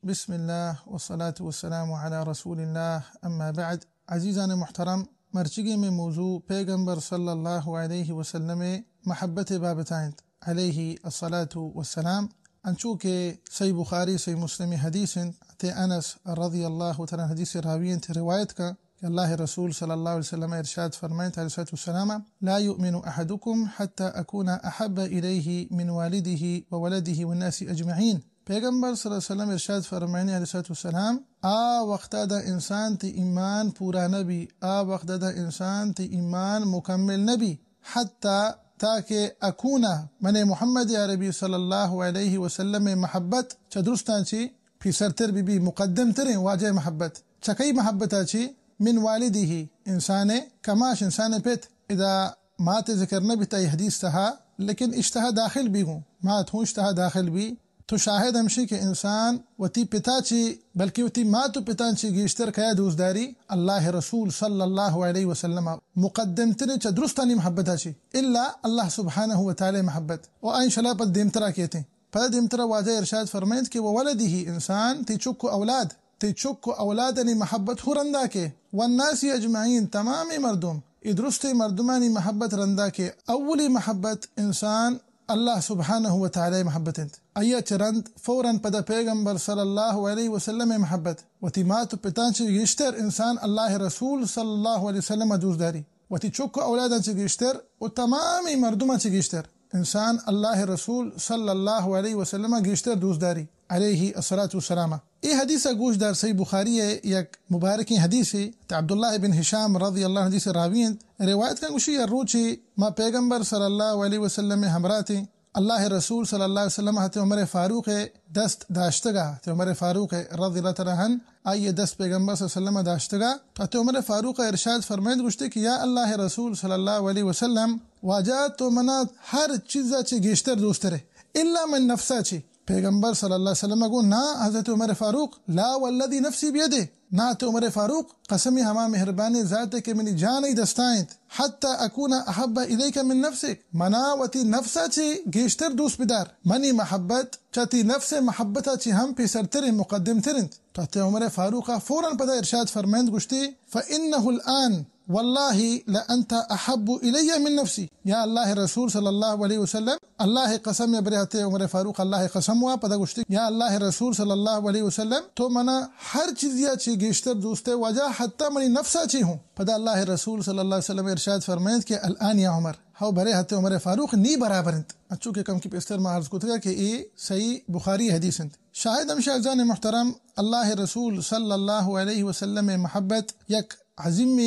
بسم الله والصلاة والسلام على رسول الله أما بعد عزيزان محترم مرچگی میں موضوع پیغمبر صلی اللہ علیہ وسلم محبت بابتائند عليه الصلاة والسلام انچو کہ صحیح بخاری صحیح مسلم حدیث تے انس رضی اللہ تعالی حدیث راوین تے روایت کا کہ اللہ رسول صلی اللہ علیہ وسلم ارشاد فرمائے علیہ الصلاة والسلام لا يؤمن أحدكم حتى أكون أحب إليه من والده وولده والناس أجمعين. پیغمبر صلی اللہ علیہ وسلم ارشاد فرمائے علیہ الصلوۃ والسلام وقت دا انسان تی ایمان پورا نبی وقت دا انسان تی ایمان مکمل نبی حتی تاکہ اکونا من محمد عربی صلی اللہ علیہ وسلم محبت چدرستان چی پی سرتر بی مقدم ترین واجہ محبت چکی محبتا چی من والده انسان کماش انسان پیت اذا مات ذکر نبی تا حدیث تہا لیکن اشتہا داخل بھی ہوں مات ہوں اشتہا داخل بھی تو شاهد همشي كإنسان وتي بتاچي بلكي وتي ماتو بتانشي گيشتر كيا دوزداري الله رسول صلى الله عليه وسلم مقدمتني درستاني محبتاشي إلا الله سبحانه وتعالى محبت وأين شلابت ديمترا كيتي فلا ديمترا واجه إرشاد فرميت كي وولده إنسان تيشكو أولاد تيشكو أولادني محبت هو رنداكي والناس أجمعين تمامي مردم إدرستي مردماني محبت رنداكي أولي محبت إنسان الله سبحانه وتعالى محبت انت ايا چرند فورا پدا پیغمبر صلی اللہ علیہ وسلم محبت وتی ماتو پتانچ گشتر انسان الله رسول صلی اللہ علیہ وسلم دوزداری وتی چوکو اولادا چ گشتر و تمامی مردما چ گشتر انسان الله رسول صلی اللہ علیہ وسلم گشتر دوزداری علیہ الصلاة والسلام. ای حدیث گوش در صحیح بخاری ہے یک مبارکی حدیث ہے عبداللہ بن ہشام رضی اللہ عنہ حدیث راوین روایت کا گوشی روچی ما پیغمبر صلی اللہ علیہ وسلم ہمراتی اللہ رسول صلی اللہ علیہ وسلم حتی عمر فاروق دست داشتگا حتی عمر فاروق رضی اللہ تعالی عنہ آئیے دست پیغمبر صلی اللہ علیہ وسلم داشتگا حتی عمر فاروق ارشاد فرمائد گوشتے کہ یا اللہ رسول صلی اللہ علیہ وسلم واجات تو منات ہر چیزا چی گیشتر دوسترے الا من نفسا چی پیغمبر صلی اللہ علیہ وسلم کو نا حضرت عمر فاروق لا والذی نفسی بیدے نا تو عمر فاروق قسمی ہما مہربانی ذات کے منی جانی دستائنت حتی اکون احب الیک من نفسک منا وتی نفسا چی گیشتر دوست بدار منی محبت چاتی نفس محبتا چی ہم پی سرتر مقدم ترنت تو عمر فاروق فوراً پدا ارشاد فرمائند گشتی فإنه الآن والله لأنت أحب إلي من نفسي يا الله رسول صلى الله عليه وسلم الله قسم يبرهته عمر فاروق الله قسم وا پدا گشتی یا الله رسول صلی اللہ علیہ وسلم تو منا ہر چیزیا چی گیشتر دوستے وجہ حتی منی نفسا چی ہوں پدا اللہ رسول صلی اللہ علیہ وسلم ارشاد فرمائند کہ الان یا عمر ہاو برے ہتے عمر فاروق نی برابر انت اچو کہ کم کی پیستر ما عرض کتگا کہ ای صحیح بخاری حدیث انت شاہد ہم شاہدان محترم اللہ رسول صلی اللہ علیہ وسلم محبت یک عظیم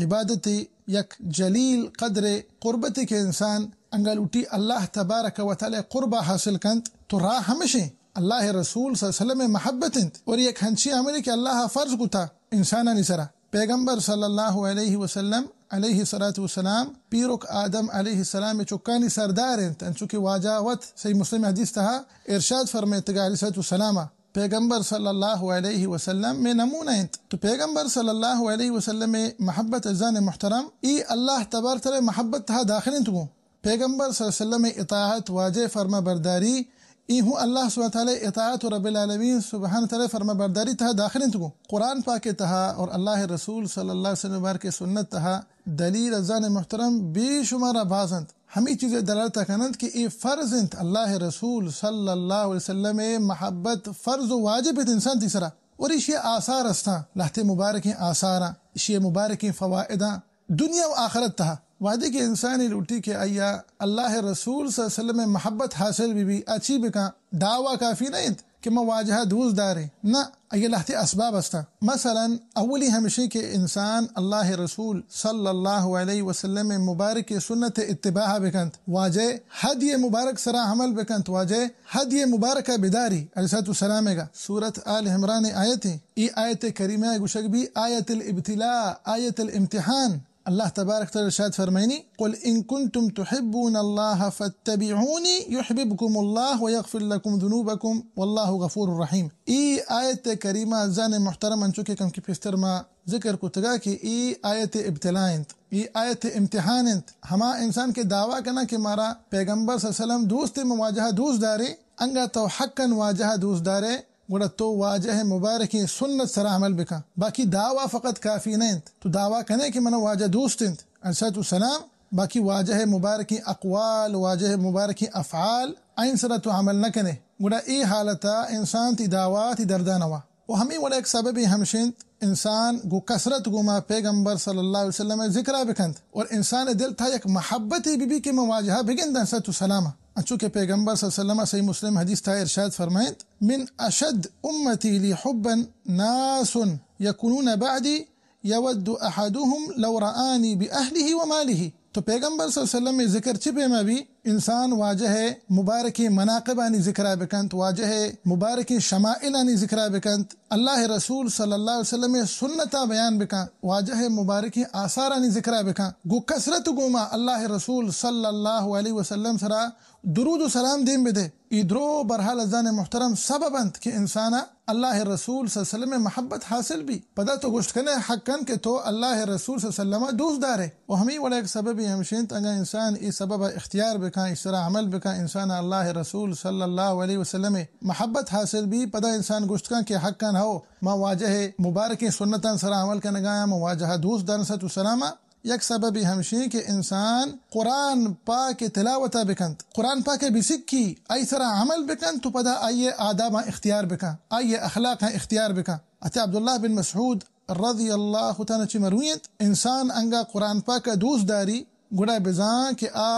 عبادت یک جلیل قدر قربت کے انسان انگل اٹھی اللہ تبارک و تعالی قربہ حاصل کنت تو راہ ہمیشہ اللہ رسول صلی اللہ علیہ وسلم محبت انت اور یک ہنچی عملی کہ اللہ فرض کتا انسانا نسرا پیغمبر صلی اللہ علیہ وسلم علیہ الصلاة والسلام پیرک آدم علیہ السلام چکانی سردار انت انچوکی واجاوت صحیح مسلم حدیث تہا ارشاد فرمیتگا علیہ الصلاة والسلام پیغمبر صلی اللہ علیہ وسلم میں نمونہ انت تو پیغمبر صلی اللہ علیہ وسلم محبت ازان محترم ای اللہ تبارک تعالی محبت تہا داخل انتگو پیغمبر صلی اللہ علیہ وسلم اطاعت واجہ فرما برداری ای ہوں اللہ سبحانہ تعالی اطاعت رب العالمین سبحانہ تعالی فرما برداری تہا داخل انتگو قرآن پاک تہا اور اللہ رسول صلی اللہ علیہ وسلم بارک سنت تہا دلیل ازان محترم بے شمارہ بازند ہمیں چیزیں دلالت کنند کہ ای فرض انت اللہ رسول صلی اللہ علیہ وسلم محبت فرض و واجب انسان تیسرا اور اشی آثار استا لہتے مبارکی آثارا اشی مبارکی فوائدہ دنیا و آخرت تہا وعدے کہ انسانی لوٹی کہ ایا اللہ رسول صلی اللہ علیہ وسلم محبت حاصل بھی اچھی بکا دعویٰ کافی نہیں کہ میں واجہ دوز دارے نہ ایا لہتے اسباب استا مثلا اولی ہمشی کہ انسان اللہ رسول صلی اللہ علیہ وسلم مبارک سنت اتباع بکنت واجہ حدی مبارک سرا حمل بکنت واجہ حدی مبارکہ بداری علیہ السلام کا سورت آل عمران آیت ای آیت کریمہ گوشک بھی آیت الابتلاء آیت الامتحان اللہ تبارک تعالی ارشاد فرمائنی قل ان کنتم تحبون اللہ فاتبعونی یحببکم اللہ ویغفر لکم ذنوبکم واللہ غفور الرحیم. ای آیت کریمہ زان محترم انچوکے کم کی پیستر ما ذکر کو تگا کہ ای آیت ابتلاء انت ای آیت امتحان انت ہما انسان کے دعویٰ کنا کہ مارا پیغمبر صلی اللہ علیہ وسلم دوست مواجہہ دوست دارے انگا تو حقا واجہہ دوست دارے गुड़ा तो वाजह मुबारक सुन्नत सरा अमल बिका बाकी दावा फ़कत काफ़ी नहीं तो दावा कने कि मना वाजह दोस्त अलैहिस्सलाम बाकी वाजह मुबारक अक़वाल वाजह मुबारक अफ़आल आइन सरा तो अमल न कने गुड़ा ई हालता इंसान ती दावा ती दर्दानवा और हमें वड़ा एक सबब हमशिन इंसान गो कसरत गुमा पैगंबर सल्लल्लाहु अलैहि वसल्लम जिक्रा बिकंत और इंसान दिल था एक महब्बत बीबी के मवाजहा बिगिन सलामा चूँकि पैगंबर सल्लल्लाहु अलैहि वसल्लम सही मुस्लिम हदीस था इरशाद फरमाएं मिन अशद उम्मती ली हुब्बन नासुन यकुनून बादी यवद्दु अहदुहुम लौ रआनी बिअहलिही व मालिही। तो पैगंबर सल्लल्लाहु अलैहि वसल्लम में जिक्र छिपे में भी इंसान वाजह मुबारक मनाक़िबानी ज़िक्रा बिकंत वाजह मुबारक शमाइलानी ज़िक्रा बिकंत अल्लाह रसूल सल्लल्लाहु अलैहि वसल्लम सुन्नता बयान बिका वाजह मुबारक आसारानी ज़िक्रा बिका गो कसरत गुमा अल्लाह रसूल सल्लल्लाहु अलैहि वसल्लम सरा दुरूद सलाम दिन बिदे इधरो बरहाल अज़ान मुहतरम सबबंत कि इंसाना अल्लाह रसूल सल्लल्लाहु अलैहि वसल्लम में महब्बत हासिल भी पदा तो गुश्त कने हक़न के तो अल्लाह रसूल सल्लल्लाहु अलैहि वसल्लम दोस्त दार है और हमें वाला एक सबब हमशिन अगर इंसान इस सबब इख्तियार बिका इस तरह अमल बिका इंसान अल्लाह रसूल सल्लल्लाहु अलैहि वसल्लम में महब्बत हासिल भी पदा इंसान गुश्त का के हक़न हो मा वाजह मुबारक सुन्नतन सरा अमल का नगाया मा वाजह दोस्त दान सतु सलामा एक सबब हमशी के इंसान कुरान पाक तिलावत बिकंत कुरान पाक बिसिक्की आई तरह अमल बिकंत तो पदा आइए आदाब इख्तियार बिका आइए अखलाक इख्तियार बिका अते अब्दुल्लाह बिन मसऊद रज़ी अल्लाह तआला ची मरुयत इंसान अंगा कुरान पाक दोस्त दारी गुड़ा बिजा के आ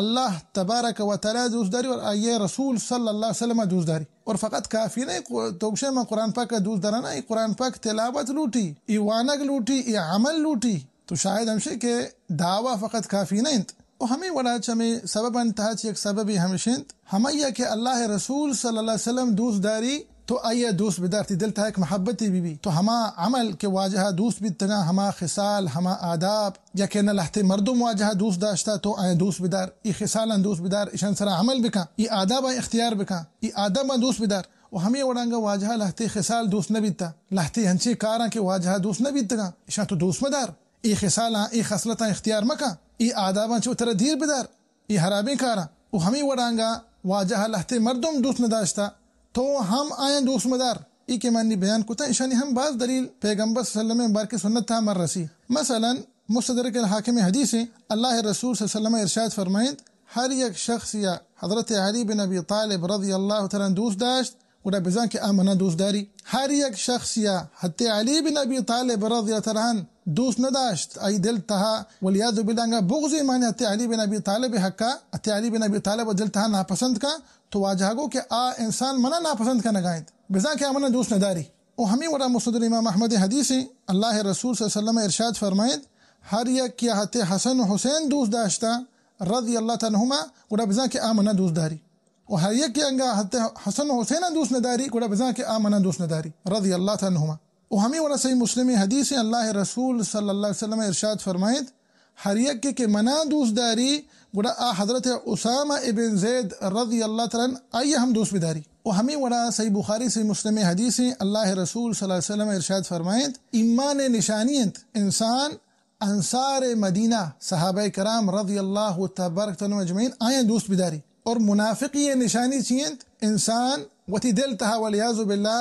अल्लाह तबारक व तआला दोस्त दारी और आइए रसूल सल्लल्लाहु अलैहि वसल्लम दोस्त दारी और फ़कत काफ़ी नहीं तोबशे में कुरान पाक दोस्त दाराना कुरान पाक तिलावत लूटी वानग लूटी अमल लूटी तो शायद हमशे के दावा फ़कत काफ़ी नहीं और हमें वड़ा हमें सबब अंतहा एक सबब हमशिन हमैया के अल्लाह रसूल सल्लल्लाहु अलैहि वसल्लम दोस्त दारी तो आइए दोस्त बिदार थी दिल था एक महब्बती बीबी तो हमा अमल के वाजहा दोस्त भी तगा हमा खिसाल हमा आदाब या के न लहते मर्दुम वाजहा दोस्त दाश्ता तो आए दोस्त बिदार ये खिसाल दोस्त बिदार ईशान सरा अमल बिका ये आदाब इख्तियार बिका ये आदाब दोस्त बिदार और हमें वड़ांगा वाजहा लहते खिसाल दोस्त न बीता लहते हंसी कारा के वाजहा दोस्त न बीतगा ईशा तो दोस्त मदार ये खिसाला ये खसलता इख्तियार मका ये आदाबा चो तरह धीर बिदार ये हराबी कारा और हमें वड़ांगा वाजहा लहते मर्दुम दोस्त न दाश्ता तो हम आए दोस्त मदार ई के मानी बयान कुता ईशानी हम बाज दलील पैगंबर सल्लल्लाहु अलैहि वसल्लम बार के सुन्नत था मर रसी मसलन मुस्तदरक अल हाकिम हदीस है अल्लाह रसूल सल्लल्लाहु अलैहि वसल्लम इरशाद फरमाएं हर एक शख्स या हजरत अली बिन अबी तालिब रज़ियल्लाहु तआला दोस्त दाश्त उड़ा बिजा के आमना दोस्त दारी हर एक शख्स या हत्ते अली बिन अबी तालिब रज़ियल्लाहु तआला दोस्त न दाश्त आई दिल तहा वलियादु बिल्लाह बुग़्ज़ माने हत्ते अली बिन अबी तालिब हक्का हत्ते अली बिन अबी तालिब दिल तहा नापसंद का तो वाजहागो के आ इंसान मना नापसंद का नगायत बिजा के आमना दोस्त न दारी और हमें वड़ा मुस्नद इमाम अहमद हदीस है अल्लाह रसूल सल्लल्लाहु अलैहि वसल्लम इरशाद फरमाएं हर एक के हत्ते हसन हुसैन दोस्त दाश्ता रज़ियल्लाहु अन्हुमा उड़ा बिजा के आमना दोस्त दारी और हर एक के अंगा हत्ते हसन हुसैन दोस्त न दारी उड़ा बिजा के आमना दोस्त न दारी रज़ियल्लाहु अन्हुमा और हमें वड़ा सही मुस्लिम हदीस है अल्लाह रसूल सल्लल्लाहु अलैहि वसल्लम इरशाद फरमाएं हर एक के मना दोस्त दारी गुड़ा आ हजरत उसामा इब्न ज़ैद रज़ियल्लाहु तआला आइए हम दोस्त बिदारी और हमें वड़ा सही बुखारी से मुस्लिम हदीस है अल्लाह रसूल सल्लल्लाहु अलैहि वसल्लम इरशाद फरमाएं ईमान निशानियत इंसान अंसार मदीना सहाबा कराम रज़ियल्लाहु तबारक व अजमईन आए दोस्त बिदारी और मुनाफिकी निशानी चींत इंसान वती दिल तहा वलियाज़ु बिल्लाह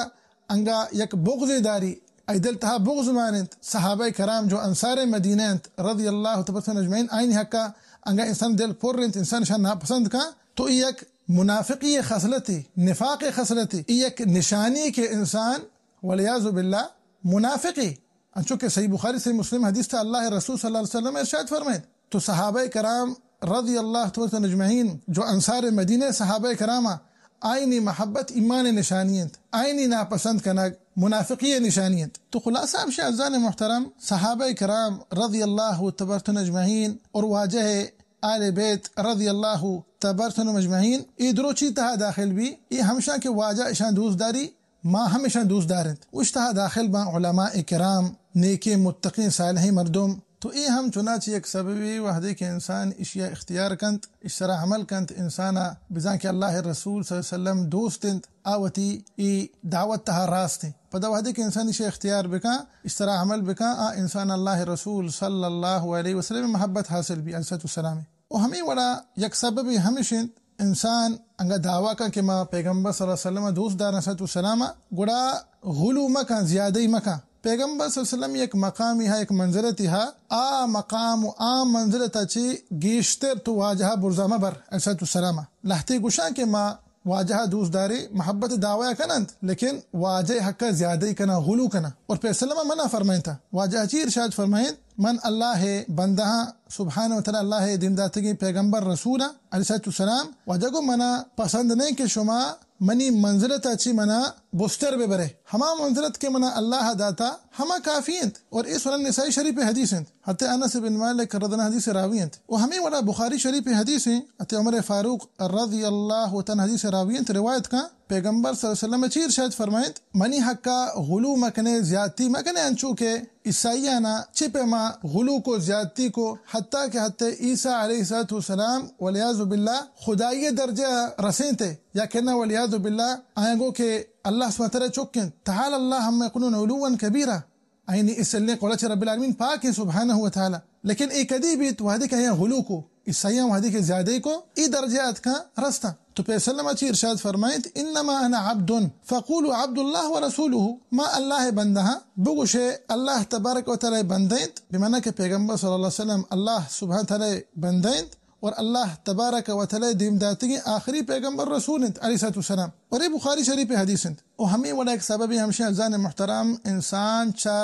अंगा यक बुग़्ज़ दारी आई दिल तहा बुग़्ज़ मानत सहाबा कराम जो अंसार मदीना रज़ियल्लाहु तबारक व अजमईन आइन हक्का अंगा इंसान दिल पुरंत इंसान शान नापसंद का तो एक मुनाफिकी खसलत निफाक खसलत एक निशानी के इंसान वलियाज़ु बिल्लाह मुनाफिकी चूँकि सही बुखारी सही मुस्लिम हदीस था अल्लाह रसूल सल्लल्लाहु अलैहि वसल्लम इरशाद फरमाएं तो सहाबा कराम रज़ियल्लाहु तआला अजमईन जो अंसार मदीना सहाबा करामा आईनी महब्बत ईमान निशानियत आईनी नापसंद कनक मुनाफिकी निशानियत तो खुलासा हमशे अज़ान मुहतरम सहाबा कराम रज़ियल्लाहु तआला अजमईन और वाजह आले बैत रज़ियल्लाहु तआला अजमईन इधरो चीता दाखिल भी ये हमशा के वाजा ईशान दोस्तदारी माँ हमेशा दोस्तदारत उश्तहा दाखिल बा उलमा इकराम नेके मुत्तकीन सालिहीन मर्दुम तो ये हम चुनाची एक सबबी वहदे के इंसान इशिया इख्तियार कंत इस तरह अमल कंत इंसाना बिजा के अल्लाह रसूल सल्लल्लाहु अलैहि वसल्लम दोस्त आवती ई दावत तहा रास्त पदा वहदे के इंसान इशिया इख्तियार बिका इस तरह अमल बिका आ इंसान अल्लाह रसूल सल्लल्लाहु अलैहि वसल्लम महब्बत हासिल भी अलैहिस्सलाम और हमें वड़ा एक सबबी हमेशा इंसान अंगा दावा का कि माँ पैगम्बर सल्लल्लाहु अलैहि वसल्लम दोस्त दार सलामा गुड़ा गुलू मका ज़्यादा मका पैगम्बर सल्लल्लाहु अलैहि वसल्लम एक मकामी है एक मंजिलत है आ मकाम आ मंजिलत अच्छी गीश्तर तो वाजहा बुरज़ामा बर सलामा लहते गुशा के माँ वाजहा दोस्त दारी मोहब्बत दावा कनंत लेकिन वाजह हक्का ज़्यादा कना गुलू कना और पैसलमा मना फरमाइन था वाजह ची इरशाद फरमाइन मन अल्लाह है बंदा सुबहान व तआला अल्लाह है दिमदातगी पैगम्बर रसूल अलैहिस्सलाम वजगो मना पसंद नहीं कि शुमा मनी मंजिलत अच्छी मना बुस्तर बे बरे हमा मंजिलत के मना अल्लाह दाता हमा काफियंत और इस वरन निसाई शरीफ हदीस हैं हते अनस बिन मालिक रज़ियल्लाहु हदीस रावियंत और हमें वाला बुखारी शरीफ हदीस हैं हते उमर फारूक रज़ियल्लाहु तआला हदीस रावियंत रिवायत का पैगम्बर सल्लल्लाहु अलैहि वसल्लम चीर शायद फरमाएं मनी हक्का गुलू मकने ज्यादती मकने अंचू के ईसाइयाना चिपे मा गुलू को ज्यादती को हत्ता के हत्ते ईसा अलैहिस्सलाम वलियाज़ु बिल्लाह खुदाई दर्जा रसेंते या कहना वलियाज़ु बिल्लाह आयगो के अल्लाह सुब्हानहू व तआला चुक्कन तआला अल्लाह हम यकुनून उलुवन कबीरा आइनी इसलिए क़ौलच रब्बिल आलमीन पाक है सुब्हानहू व तआला लेकिन एक अदीबी तो वादे का गुलू को ईसाइया वादे के ज्यादा को ई दर्जात का रास्ता तो पैसलमा ची इरशाद फरमाएं इन्नमा अना अब्दुन फ़क़ूलू अब्दुल्लाह व रसूलुहु मा अल्लाह बंदा बुगुशे अल्लाह तबारक व तआला बंदैत बिमाना के पैगम्बर सल्लल्लाहु अलैहि वसल्लम अल्लाह सुब्हानहू व तआला बंदैत और अल्लाह तबारक व तआला दीमदातगी आखिरी पैगम्बर रसूल अलैहिस्सलाम और ये बुखारी शरीफ हदीस और हमें वाला एक सबब हमशे अज़ान मुहतरम इंसान चा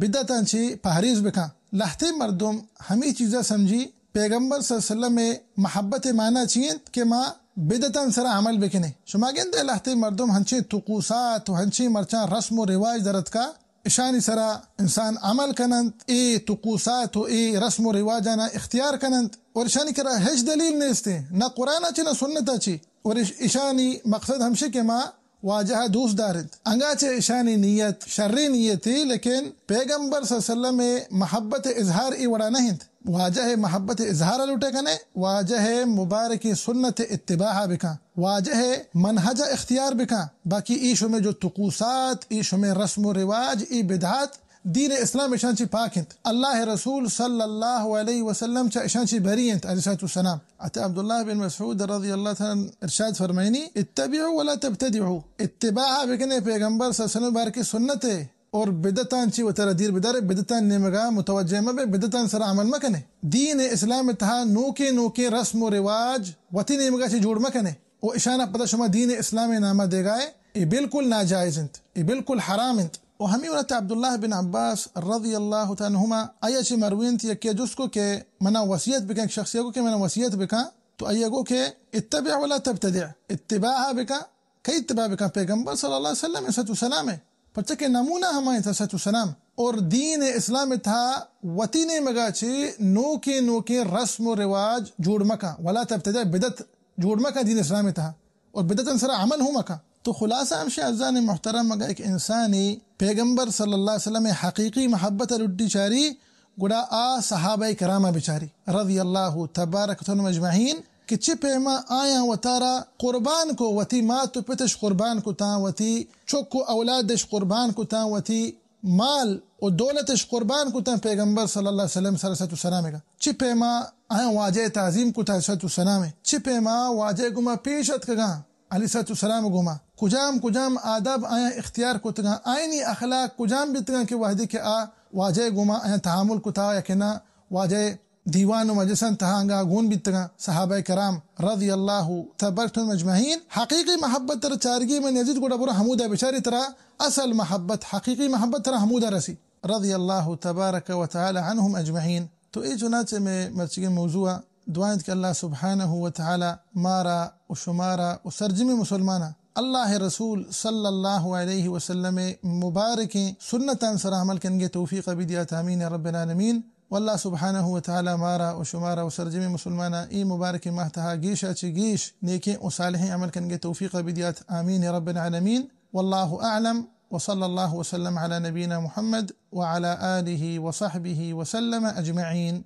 बिदतन ची पहरीज बिका लहते मर्दुम हमें चीज़ा समझी पैगम्बर सल्लल्लाहु अलैहि वसल्लम में मोहब्बत माना चाहिए कि माँ बिदतन सरा अमल बिकने शुमागें दे लहते मर्दुम हंचे तुकुसात हंचे मरचा रस्म व रिवाज दरत का इशानी सरा इंसान अमल कनंत ए तुकुसात ए रस्म व रिवाजाना इख्तियार कनंत और इशानी करा हेज दलील नेस्ते न कुरान अच्छी न सुन्नत अच्छी और इशानी मकसद हमशे के माँ वाजह दोस्त दारिद अंगाचे इशानी नीयत शर्री नीयत थी लेकिन पैगम्बर सल्लल्लाहु अलैहि वसल्लम में मोहब्बत इजहार ई वड़ा नहीं वाजह मोहब्बत इजहार लुटे कने वाजह मुबारक सुन्नत इत्तिबाह बिका वाजह मनहज इख्तियार बिका बाकी ईशो में जो तुकुसात ईशो में रस्म व रिवाज ई बिदअत दीन इस्लाम इशांची पाकिंत अल्लाह रसूल सल्लल्लाहु अलैहि वसल्लम चा इशांची बरीयंत अलैहिस्सलाम अते अब्दुल्लाह बिन मसऊद रज़ियल्लाहु ताला इरशाद फरमाइनी इत्तबिउ वला तब्तदिउ इत्तिबाह बिकने पैगंबर सल्लल्लाहु अलैहि वसल्लम बार की सुन्नत है और बिदतान ची व तरा दीर बिदार बिदतान नेमगा मुतवज्जे में बिदतान सर अमल मकने दीन इस्लाम तहा नोके नोके रस्म व रिवाज वती नेमगा ची जोड़ मकने ओ इशाना पता शुमा दीन इस्लाम नामा देगाए ये बिल्कुल नाजायज ये बिल्कुल हराम और हमें वरत अब्दुल्लाह बिन अब्बास रज़ियल्लाहु तआला अन्हुमा आया ची मरवीन थी कि जिसको के मना वसीयत बिका शख्सियत को के मना वसीयत बिका तो आयगो के इत्तबा वला तब्तदि इत्तिबा बिका कई इत्तिबा बिका पैगंबर सल्लल्लाहु अलैहि वसल्लम है पर के नमूना हमारे सलाम और दीन इस्लाम था वतीने मगाची नोके नोके रस्म व रिवाज जोड़ मका वला तब्तदि बिदत जोड़ मका दीन इस्लाम था और बिदतन सरा अमल हो मका तो खुलासा हमशे अज़ान मुहतरम मगा एक इंसानी पैगम्बर सल्लल्लाहु अलैहि वसल्लम हकीकी मोहब्बत लुड्डी चारी गुड़ा आ सहाबा करामा बिचारी रज़ियल्लाहु तबारक व अजमईन कि चिपेमा आया वतारा कुर्बान को वती मात पितश कुर्बान को ता वती चोको औलादश कुर्बान को ता वती माल और दौलतश कुर्बान को ता पैगम्बर सल्लल्लाहु अलैहि वसल्लम सलाम का चिपेमा आया वाजे ताज़ीम को ता सलाम चिपेमा वाजे गुमा पेशत का अलैहिस्सलाम गुमा कुजाम कुजाम आदाब आया इख्तियार को तगा आईनी अखलाक कुजाम बितगा के वाहदी के आ वाजे गुमा आया तहामुल को था यकिना वाजे दीवान व मजसन तहांगा गुन बितगा सहाबा कराम रज़ियल्लाहु तबारक अजमईन हकीकी मोहब्बत तर चारगी में यजीद गुड़ा बुरा हमुदा बेचारी तरह असल मोहब्बत हकीकी मोहब्बत तरह हमुदा रसी रज़ियल्लाहु तबारक व तआला अन्हुम अजमईन तो ये चुनाचे में मर्ची मौजूआ दुआएं कि अल्लाह सुब्हानहू व तआला मारा व शुमारा व सरजमी मुसलमाना अल्लाह रसूल सल्लल्लाहु अलैहि वसल्लम मुबारक सुन्नतन सर अमल करेंगे तौफीक बिदियत आमीन या रब्बल आलमीन वल्लाह सुब्हानहू व तआला मारा व शुमारा व सरजमी मुसलमाना ई मुबारक महतहा गीशा ची गीश नेके व सालिह अमल करेंगे तौफीक बिदियत आमीन या रब्बल आलमीन वल्लाहु अअलम व सल्लल्लाहु वसल्लम अला नबीना मुहम्मद व अला आलिहि व सहबिहि व सल्लम अजमईन।